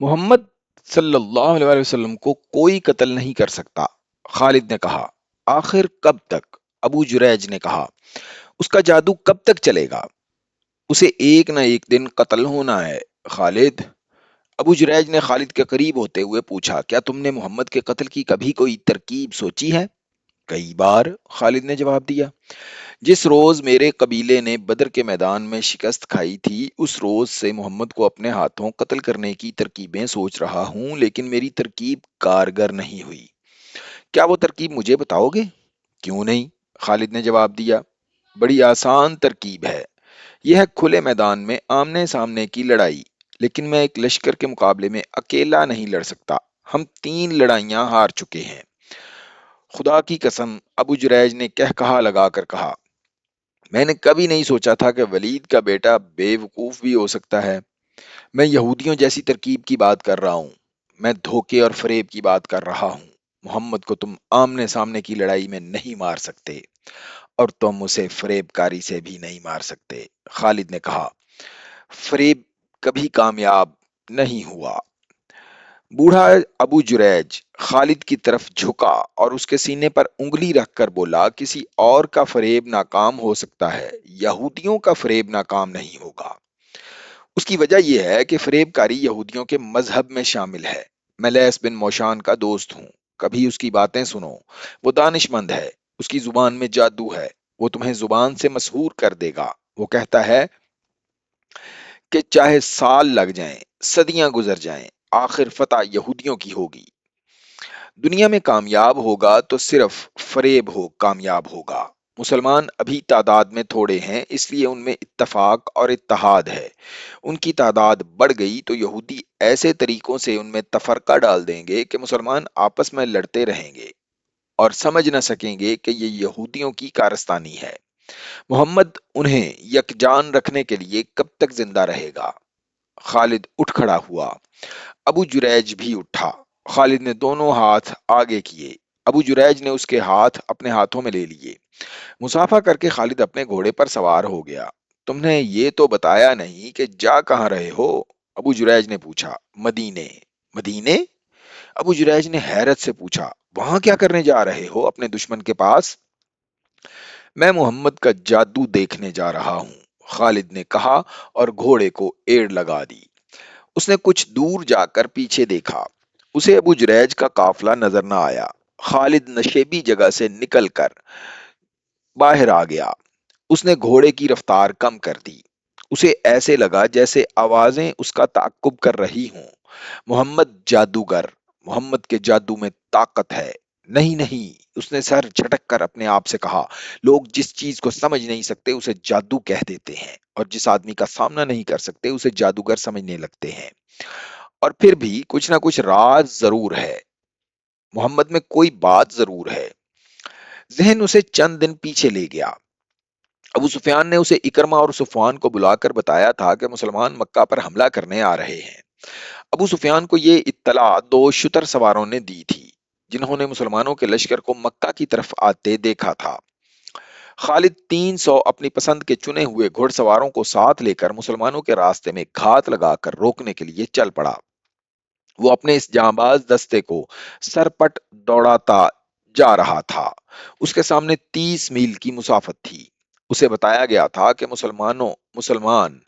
محمد صلی اللہ علیہ وسلم کو کوئی قتل نہیں کر سکتا، خالد نے کہا۔ آخر کب تک؟ ابو جریج نے کہا۔ اس کا جادو کب تک چلے گا؟ اسے ایک نہ ایک دن قتل ہونا ہے، خالد۔ ابو جریج نے خالد کے قریب ہوتے ہوئے پوچھا، کیا تم نے محمد کے قتل کی کبھی کوئی ترکیب سوچی ہے؟ کئی بار، خالد نے جواب دیا۔ جس روز میرے قبیلے نے بدر کے میدان میں شکست کھائی تھی، اس روز سے محمد کو اپنے ہاتھوں قتل کرنے کی ترکیبیں سوچ رہا ہوں، لیکن میری ترکیب کارگر نہیں ہوئی۔ کیا وہ ترکیب مجھے بتاؤ گے؟ کیوں نہیں؟ خالد نے جواب دیا۔ بڑی آسان ترکیب ہے۔ یہ ہے کھلے میدان میں آمنے سامنے کی لڑائی، لیکن میں ایک لشکر کے مقابلے میں اکیلا نہیں لڑ سکتا۔ ہم 3 لڑائیاں ہار چکے ہیں۔ خدا کی قسم، ابو جریج نے کہا لگا کر کہا، میں نے کبھی نہیں سوچا تھا کہ ولید کا بیٹا بے وقوف بھی ہو سکتا ہے۔ میں یہودیوں جیسی ترکیب کی بات کر رہا ہوں۔ میں دھوکے اور فریب کی بات کر رہا ہوں۔ محمد کو تم آمنے سامنے کی لڑائی میں نہیں مار سکتے، اور تم اسے فریب کاری سے بھی نہیں مار سکتے، خالد نے کہا۔ فریب کبھی کامیاب نہیں ہوا۔ بوڑھا ابو جریج خالد کی طرف جھکا اور اس کے سینے پر انگلی رکھ کر بولا، کسی اور کا فریب ناکام ہو سکتا ہے، یہودیوں کا فریب ناکام نہیں ہوگا۔ اس کی وجہ یہ ہے کہ فریب کاری یہودیوں کے مذہب میں شامل ہے۔ میں لیس بن موشان کا دوست ہوں، کبھی اس کی باتیں سنو۔ وہ دانش مند ہے، اس کی زبان میں جادو ہے، وہ تمہیں زبان سے مسحور کر دے گا۔ وہ کہتا ہے کہ چاہے سال لگ جائیں، صدیاں گزر جائیں، آخر فتح یہودیوں کی ہوگی۔ دنیا میں کامیاب ہوگا تو صرف فریب ہو کامیاب ہوگا۔ مسلمان ابھی تعداد میں تھوڑے ہیں، اس لیے ان میں اتفاق اور اتحاد ہے۔ ان کی تعداد بڑھ گئی تو یہودی ایسے طریقوں سے ان میں تفرقہ ڈال دیں گے کہ مسلمان آپس میں لڑتے رہیں گے اور سمجھ نہ سکیں گے کہ یہ یہودیوں کی کارستانی ہے۔ محمد انہیں یکجان رکھنے کے لیے کب تک زندہ رہے گا؟ خالد اٹھ کھڑا ہوا۔ ابو جریج بھی اٹھا۔ خالد نے دونوں ہاتھ آگے کیے۔ ابو جریج نے اس کے ہاتھ اپنے ہاتھوں میں لے لیے۔ مسافہ کر کے خالد اپنے گھوڑے پر سوار ہو گیا۔ تم نے یہ تو بتایا نہیں کہ جا کہاں رہے ہو؟ ابو جریج نے پوچھا۔ مدینے۔ مدینے؟ ابو جریج نے حیرت سے پوچھا، وہاں کیا کرنے جا رہے ہو اپنے دشمن کے پاس؟ میں محمد کا جادو دیکھنے جا رہا ہوں، خالد نے کہا اور گھوڑے کو ایڑ لگا دی۔ اس نے کچھ دور جا کر پیچھے دیکھا۔ اسے ابو جریج کا قافلہ نظر نہ آیا۔ خالد نشیبی جگہ سے نکل کر باہر آ گیا۔ اس نے گھوڑے کی رفتار کم کر دی۔ اسے ایسے لگا جیسے آوازیں اس کا تعقب کر رہی ہوں۔ محمد جادوگر، محمد کے جادو میں طاقت ہے۔ نہیں نہیں، اس نے سر جھٹک کر اپنے آپ سے کہا، لوگ جس چیز کو سمجھ نہیں سکتے اسے جادو کہہ دیتے ہیں، اور جس آدمی کا سامنا نہیں کر سکتے اسے جادوگر سمجھنے لگتے ہیں۔ اور پھر بھی کچھ نہ کچھ راز ضرور ہے، محمد میں کوئی بات ضرور ہے۔ ذہن اسے چند دن پیچھے لے گیا۔ ابو سفیان نے اسے اکرمہ اور صفوان کو بلا کر بتایا تھا کہ مسلمان مکہ پر حملہ کرنے آ رہے ہیں۔ ابو سفیان کو یہ اطلاع 2 شتر سواروں نے دی تھی، جنہوں نے مسلمانوں کے لشکر کو مکہ کی طرف آتے دیکھا تھا۔ خالد 300 اپنی پسند کے چنے ہوئے گھڑ سواروں کو ساتھ لے کر مسلمانوں کے راستے میں گھات لگا کر روکنے کے لیے چل پڑا۔ وہ اپنے اس جانباز دستے کو سرپٹ دوڑاتا جا رہا تھا۔ اس کے سامنے 30 میل کی مسافت تھی۔ اسے بتایا گیا تھا کہ مسلمان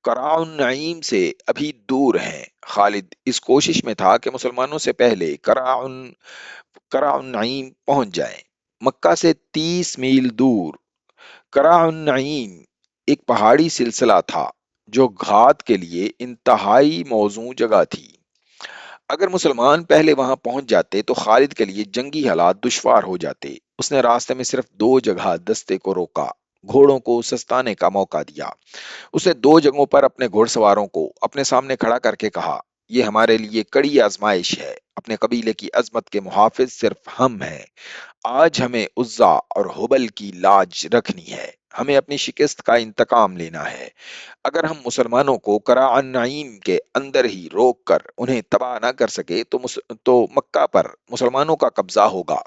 قراء النعیم سے ابھی دور ہیں۔ خالد اس کوشش میں تھا کہ مسلمانوں سے پہلے قراء النعیم پہنچ جائیں۔ مکہ سے 30 میل دور قراء النعیم ایک پہاڑی سلسلہ تھا جو گھات کے لیے انتہائی موزوں جگہ تھی۔ اگر مسلمان پہلے وہاں پہنچ جاتے تو خالد کے لیے جنگی حالات دشوار ہو جاتے۔ اس نے راستے میں صرف 2 جگہ دستے کو روکا، گھوڑوں کو سستانے کا موقع دیا۔ اس نے 2 جگہوں پر اپنے گھوڑ سواروں کو اپنے سامنے کھڑا کر کے کہا، یہ ہمارے لیے کڑی آزمائش ہے، اپنے قبیلے کی عظمت کے محافظ صرف ہم ہیں۔ آج ہمیں عزا اور حبل کی لاج رکھنی ہے، ہمیں اپنی شکست کا انتقام لینا ہے۔ اگر ہم مسلمانوں کو قراء النعیم کے اندر ہی روک کر انہیں تباہ نہ کر سکے تو مکہ پر مسلمانوں کا قبضہ ہوگا۔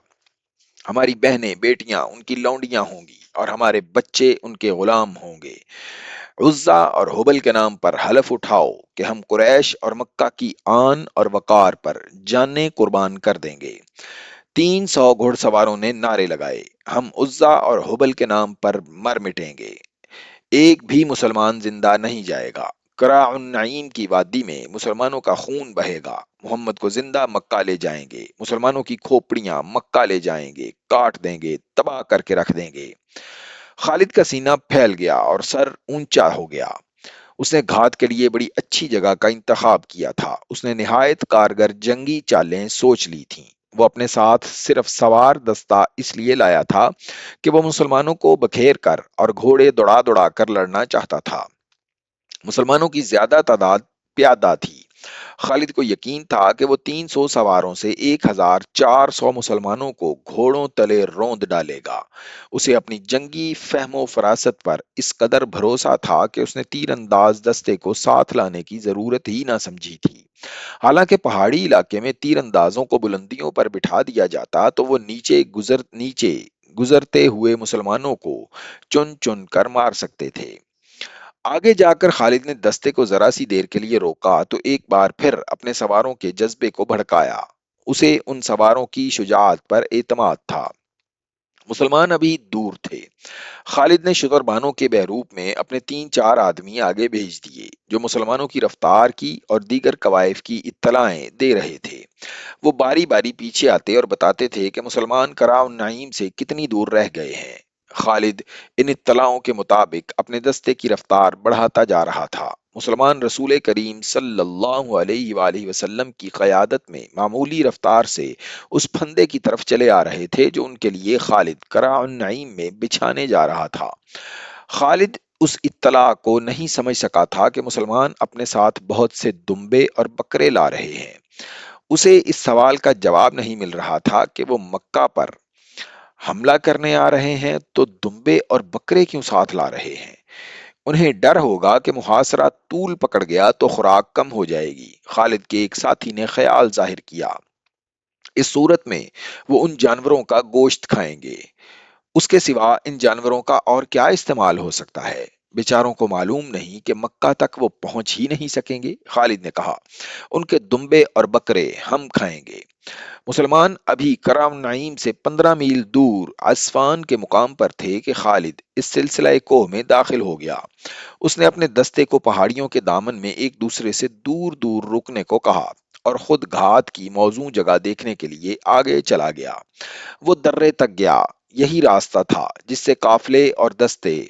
ہماری بہنیں بیٹیاں ان کی لونڈیاں ہوں گی اور ہمارے بچے ان کے غلام ہوں گے۔ عزا اور حبل کے نام پر حلف اٹھاؤ کہ ہم قریش اور مکہ کی آن اور وقار پر جانیں قربان کر دیں گے۔ 300 گھڑ سواروں نے نعرے لگائے، ہم عزا اور حبل کے نام پر مر مٹیں گے، ایک بھی مسلمان زندہ نہیں جائے گا۔ قراء النعیم کی وادی میں مسلمانوں کا خون بہے گا، محمد کو زندہ مکہ لے جائیں گے، مسلمانوں کی کھوپڑیاں مکہ لے جائیں گے، کاٹ دیں گے، تباہ کر کے رکھ دیں گے۔ خالد کا سینہ پھیل گیا اور سر اونچا ہو گیا۔ اس نے گھات کے لیے بڑی اچھی جگہ کا انتخاب کیا تھا۔ اس نے نہایت کارگر جنگی چالیں سوچ لی تھیں۔ وہ اپنے ساتھ صرف سوار دستہ اس لیے لایا تھا کہ وہ مسلمانوں کو بکھیر کر اور گھوڑے دوڑا دوڑا کر لڑنا چاہتا تھا۔ مسلمانوں کی زیادہ تعداد پیادہ تھی۔ خالد کو یقین تھا کہ وہ 300 سواروں سے 1400 مسلمانوں کو گھوڑوں تلے روند ڈالے گا۔ اسے اپنی جنگی فہم و فراست پر اس قدر بھروسہ تھا کہ اس نے تیر انداز دستے کو ساتھ لانے کی ضرورت ہی نہ سمجھی تھی۔ حالانکہ پہاڑی علاقے میں تیر اندازوں کو بلندیوں پر بٹھا دیا جاتا تو وہ نیچے گزرتے ہوئے مسلمانوں کو چن چن کر مار سکتے تھے۔ آگے جا کر خالد نے دستے کو ذرا سی دیر کے لیے روکا تو ایک بار پھر اپنے سواروں کے جذبے کو بھڑکایا۔ اسے ان سواروں کی شجاعت پر اعتماد تھا۔ مسلمان ابھی دور تھے۔ خالد نے شتربانوں کے بحروپ میں اپنے 3-4 آدمی آگے بھیج دیے جو مسلمانوں کی رفتار کی اور دیگر کوائف کی اطلاعیں دے رہے تھے۔ وہ باری باری پیچھے آتے اور بتاتے تھے کہ مسلمان قراء النعیم سے کتنی دور رہ گئے ہیں۔ خالد ان اطلاعوں کے مطابق اپنے دستے کی رفتار بڑھاتا جا رہا تھا۔ مسلمان رسول کریم صلی اللہ علیہ وآلہ وسلم کی قیادت میں معمولی رفتار سے اس پھندے کی طرف چلے آ رہے تھے جو ان کے لیے خالد قراء النعیم میں بچھانے جا رہا تھا۔ خالد اس اطلاع کو نہیں سمجھ سکا تھا کہ مسلمان اپنے ساتھ بہت سے دمبے اور بکرے لا رہے ہیں۔ اسے اس سوال کا جواب نہیں مل رہا تھا کہ وہ مکہ پر حملہ کرنے آ رہے ہیں تو دمبے اور بکرے کیوں ساتھ لا رہے ہیں؟ انہیں ڈر ہوگا کہ محاصرہ طول پکڑ گیا تو خوراک کم ہو جائے گی۔ خالد کے ایک ساتھی نے خیال ظاہر کیا، اس صورت میں وہ ان جانوروں کا گوشت کھائیں گے۔ اس کے سوا ان جانوروں کا اور کیا استعمال ہو سکتا ہے؟ بیچاروں کو معلوم نہیں کہ مکہ تک وہ پہنچ ہی نہیں سکیں گے۔ خالد نے کہا، ان کے دمبے اور بکرے ہم کھائیں گے۔ مسلمان ابھی کرم نعیم سے 15 میل دور عسفان کے مقام پر تھے کہ خالد اس سلسلہ کوہ میں داخل ہو گیا۔ اس نے اپنے دستے کو پہاڑیوں کے دامن میں ایک دوسرے سے دور دور رکنے کو کہا اور خود گھات کی موزوں جگہ دیکھنے کے لیے آگے چلا گیا۔ وہ درے تک گیا۔ یہی راستہ تھا جس سے قافلے اور دستے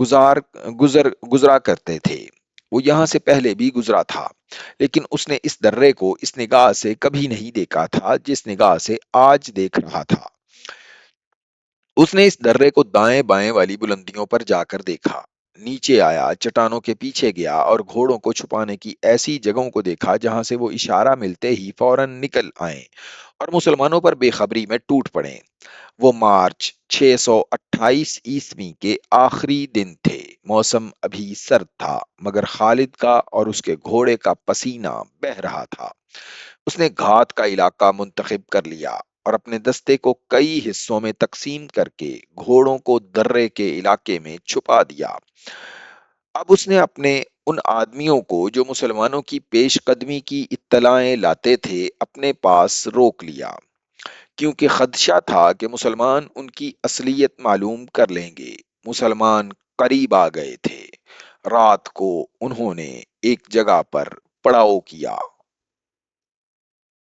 گزرا کرتے تھے۔ وہ یہاں سے پہلے بھی گزرا تھا، لیکن اس نے اس درے کو اس نگاہ سے کبھی نہیں دیکھا تھا جس نگاہ سے آج دیکھ رہا تھا۔ اس نے اس درے کو دائیں بائیں والی بلندیوں پر جا کر دیکھا، نیچے آیا، چٹانوں کے پیچھے گیا اور گھوڑوں کو چھپانے کی ایسی جگہوں کو دیکھا جہاں سے وہ اشارہ ملتے ہی فوراً نکل آئیں اور مسلمانوں پر بے خبری میں ٹوٹ پڑیں۔ وہ مارچ 628 عیسوی کے آخری دن تھے۔ موسم ابھی سرد تھا مگر خالد کا اور اس کے گھوڑے کا پسینہ بہہ رہا تھا۔ اس نے گھات کا علاقہ منتخب کر لیا اور اپنے دستے کو کئی حصوں میں تقسیم کر کے گھوڑوں کو درے کے علاقے میں چھپا دیا۔ اب اس نے اپنے ان آدمیوں کو جو مسلمانوں کی پیش قدمی کی اطلاعیں لاتے تھے اپنے پاس روک لیا، کیونکہ خدشہ تھا کہ مسلمان ان کی اصلیت معلوم کر لیں گے۔ مسلمان قریب آ گئے تھے۔ رات کو انہوں نے ایک جگہ پر پڑاؤ کیا۔